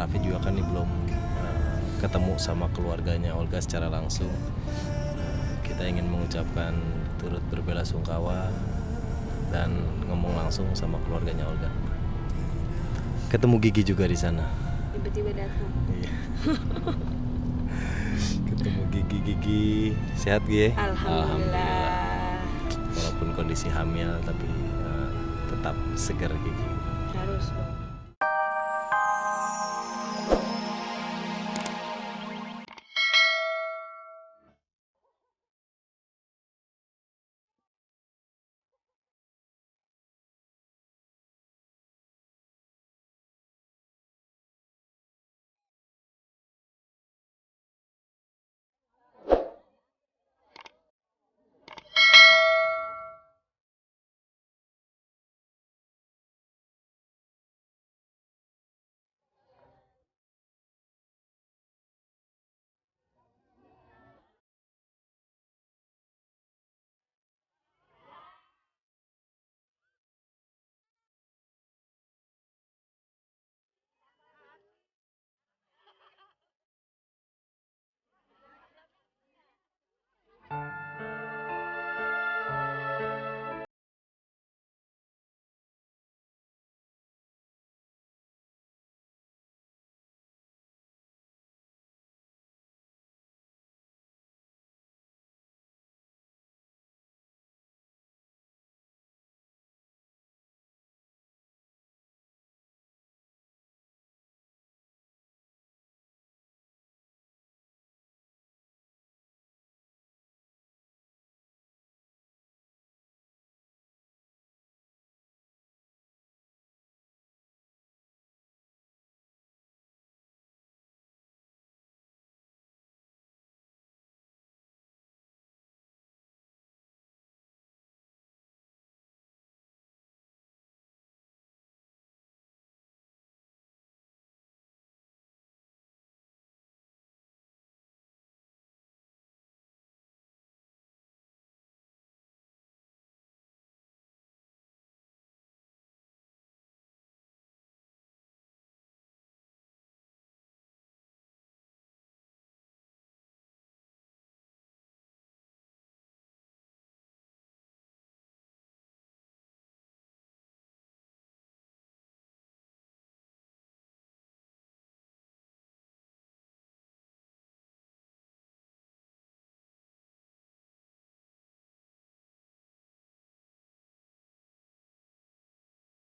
Hafid juga kan belum ketemu sama keluarganya Olga secara langsung. Kita ingin mengucapkan turut berbelasungkawa dan ngomong langsung sama keluarganya Olga. Ketemu Gigi juga di sana. Tiba-tiba datang. Iya. Ketemu Gigi sehat Gi? Alhamdulillah. Walaupun kondisi hamil tapi tetap segar Gigi. Harus dong.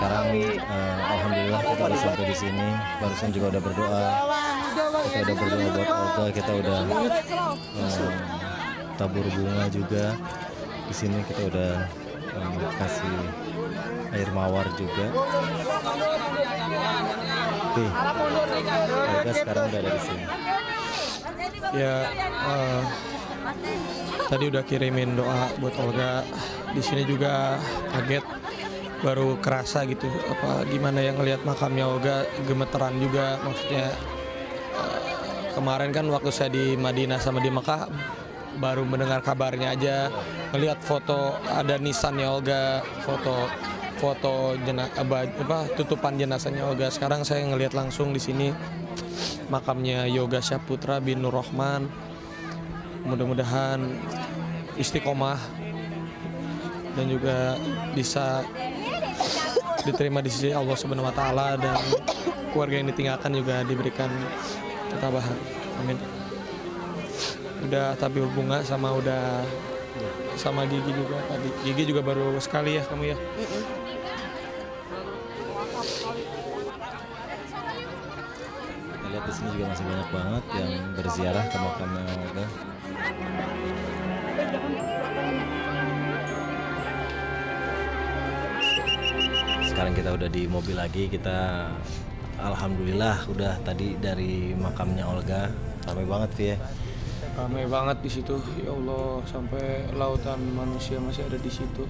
Sekarang alhamdulillah kita udah sampai di sini. Barusan juga udah berdoa. Kita udah berdoa buat Olga. Kita udah tabur bunga juga. Di sini kita udah kasih air mawar juga. Oke, Olga sekarang udah ada di sini. Ya, tadi udah kirimin doa buat Olga. Di sini juga kaget, baru kerasa gitu apa gimana yang ngelihat makamnya Olga, gemeteran juga. Maksudnya kemarin kan waktu saya di Madinah sama di Mekah baru mendengar kabarnya aja, ngelihat foto ada nisannya Olga, foto tutupan jenazahnya Olga. Sekarang saya ngelihat langsung di sini makamnya Yoga Syaputra bin Nur Rahman. Mudah-mudahan istiqomah dan juga bisa diterima di sisi Allah Subhanahu wa taala, dan keluarga yang ditinggalkan juga diberikan ketabahan. Amin. Udah tabur bunga sama Gigi juga tadi. Gigi juga baru sekali ya kamu ya. Kita lihat di sini juga masih banyak banget yang berziarah ke makamnya Olga. Sekarang kita udah di mobil lagi. Kita alhamdulillah udah tadi dari makamnya Olga. Ramai banget sih ya. Ramai banget di situ. Ya Allah, sampai lautan manusia masih ada di situ.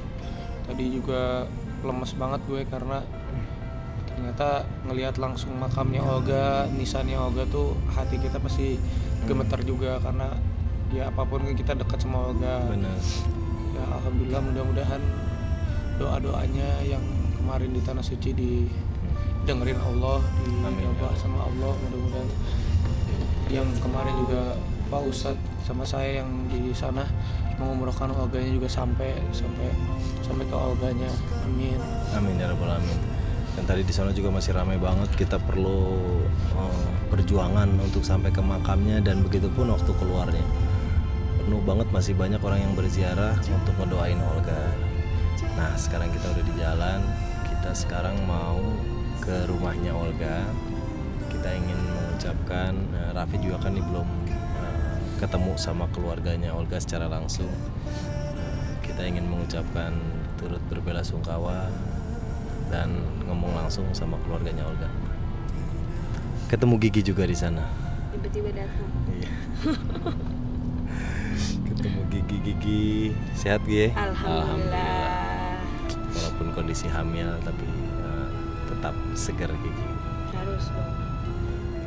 Tadi juga lemes banget gue karena ternyata ngelihat langsung makamnya Olga, nisannya Olga tuh hati kita pasti gemeter juga, karena ya apapun kita dekat sama Olga. Benar. Ya alhamdulillah, mudah-mudahan doa-doanya yang kemarin di Tanah Suci dengerin Allah, Amin. dicoba sama Allah, mudah-mudahan yang kemarin juga Pak Ustadz sama saya yang di sana mengumrohkan Olganya juga sampai ke Olganya. Amin. Amin ya rabbal alamin. Dan tadi di sana juga masih ramai banget. Kita perlu perjuangan untuk sampai ke makamnya, dan begitu pun waktu keluarnya. Penuh banget, masih banyak orang yang berziarah untuk ngedoain Olga. Nah, sekarang kita udah di jalan. Kita sekarang mau ke rumahnya Olga. Kita ingin mengucapkan, Raffi juga kan ini belum ketemu sama keluarganya Olga secara langsung. Kita ingin mengucapkan turut berbelasungkawa dan ngomong langsung sama keluarganya Olga. Ketemu Gigi juga di sana. Tiba-tiba datang. Iya. Ketemu Gigi. Sehat Gi? Alhamdulillah. Walaupun kondisi hamil tapi tetap segar Gigi. Harus dong.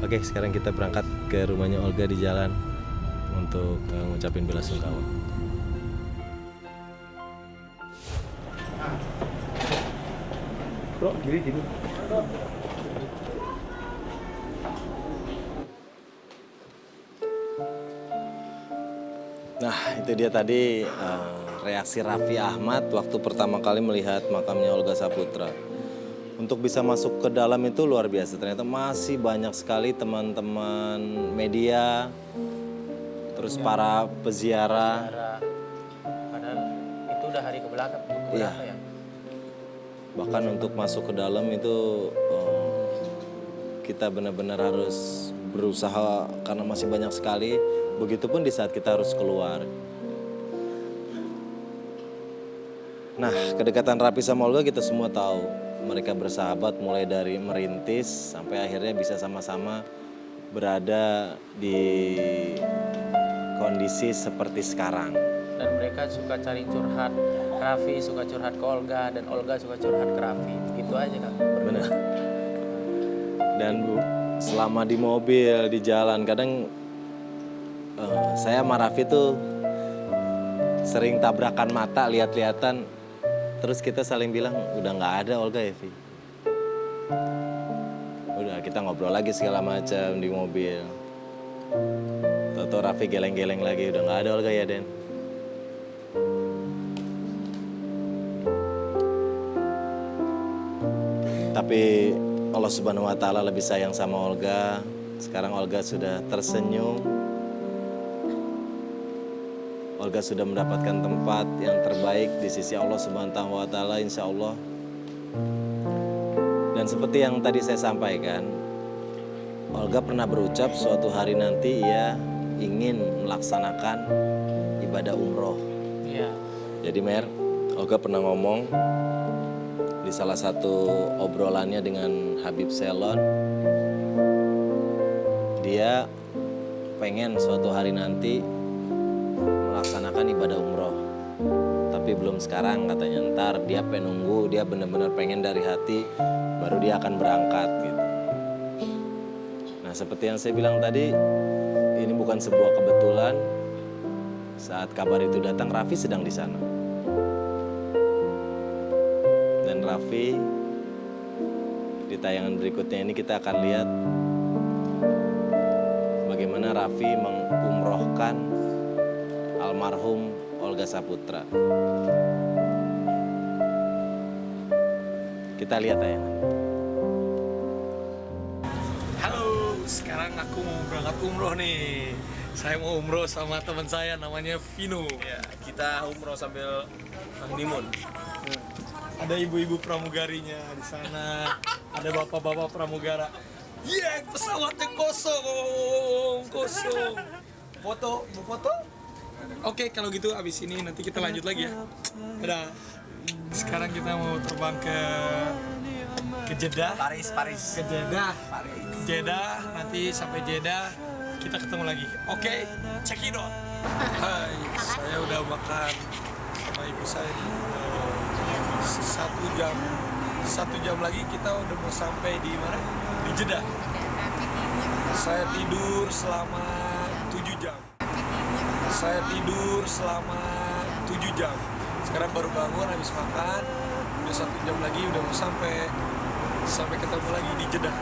Oke, sekarang kita berangkat ke rumahnya Olga di jalan untuk ngucapin belasungkawa. Bro, gini. Nah, itu dia tadi reaksi Raffi Ahmad waktu pertama kali melihat makamnya Olga Saputra. Untuk bisa masuk ke dalam itu luar biasa. Ternyata masih banyak sekali teman-teman media, terus para peziarah. Padahal itu udah hari kebelakang. Iya. Ya? Bahkan untuk masuk ke dalam itu kita benar-benar harus berusaha karena masih banyak sekali. Begitupun di saat kita harus keluar. Nah, kedekatan Raffi sama Olga kita semua tahu. Mereka bersahabat mulai dari merintis sampai akhirnya bisa sama-sama berada di kondisi seperti sekarang. Dan mereka suka cari curhat. Raffi suka curhat ke Olga dan Olga suka curhat ke Raffi. Gitu aja kan. Benar. Dan selama di mobil, di jalan, kadang saya sama Raffi tuh sering tabrakan mata, lihat-lihatan. Terus kita saling bilang, udah nggak ada Olga ya, Vi? Udah, kita ngobrol lagi segala macam di mobil. Toto Raffi geleng-geleng lagi, udah nggak ada Olga ya, Den? Tapi Allah Subhanahu wa Ta'ala lebih sayang sama Olga. Sekarang Olga sudah tersenyum. Olga sudah mendapatkan tempat yang terbaik di sisi Allah Subhanahu wa Ta'ala, insya Allah. Dan seperti yang tadi saya sampaikan, Olga pernah berucap suatu hari nanti ia ingin melaksanakan ibadah umroh. Iya. Jadi Mer, Olga pernah ngomong di salah satu obrolannya dengan Habib Selon, dia pengen suatu hari nanti melaksanakan ibadah umroh. Tapi belum sekarang katanya, ntar dia nunggu, dia benar-benar pengen dari hati, baru dia akan berangkat gitu. Nah seperti yang saya bilang tadi, ini bukan sebuah kebetulan. Saat kabar itu datang, Raffi sedang di sana. Dan Raffi, di tayangan berikutnya ini kita akan lihat bagaimana Raffi mengumrohkan almarhum Olga Saputra. Kita lihat tayangan. Halo, sekarang aku mau berangkat umroh nih. Saya mau umroh sama teman saya namanya Vino. Ya, kita umroh sambil honeymoon. Ada ibu-ibu pramugarinya di sana. Ada bapak-bapak pramugara. Pesawatnya kosong. Foto, mau foto? Oke, kalau gitu abis ini nanti kita lanjut lagi ya. Dadah. Sekarang kita mau terbang ke Jeddah. Paris. Ke Jeddah. Nanti sampai Jeddah kita ketemu lagi. Oke, check it out. Hai, saya udah makan sama ibu saya nih. 1 jam lagi kita udah mau sampai di mana? Di Jeddah. Saya tidur selama 7 jam. Sekarang baru bangun habis makan. Udah 1 jam lagi udah mau sampai. Sampai ketemu lagi di Jeddah.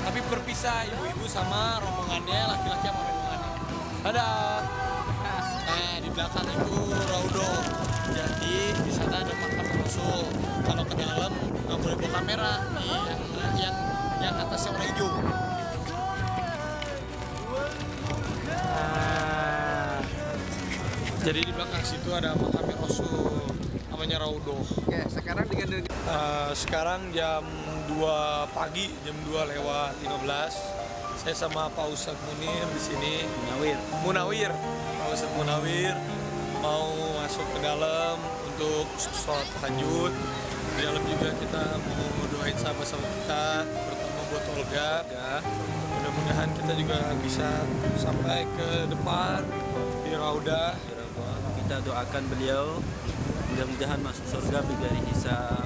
Tapi berpisah ibu-ibu sama rombongannya, laki-laki sama rombongannya. Dadah. Nah, di belakang itu Raudo. Jadi di sana ada makam Rasul. Kalau ke dalam nggak boleh bawa kamera. Yang atasnya warna hijau. Nah, jadi di belakang situ ada makam Rasul. Namanya Raudo. Oke, sekarang Sekarang jam 2 pagi, jam 2 lewat 15. Saya sama Pak Ustadz Munir di sini. Munawir. Pak Ustadz Munawir mau masuk ke dalam untuk sholat tahajud. Di dalam juga kita mau doain sahabat-sahabat kita, terutama buat Olga. Mudah-mudahan kita juga bisa sampai ke depan di Raudah. Kita doakan beliau mudah-mudahan masuk surga bigari hisab.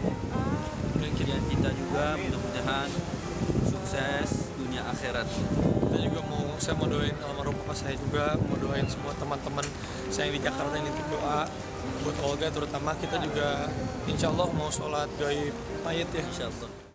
Dan kita juga mudah-mudahan sukses dunia akhirat. Kita juga saya mau doain almarhum papa saya juga, mau doain semua teman-teman saya yang di Jakarta yang nitip doa buat Olga terutama. Kita juga insya Allah mau sholat gaib mayit ya. Insya Allah.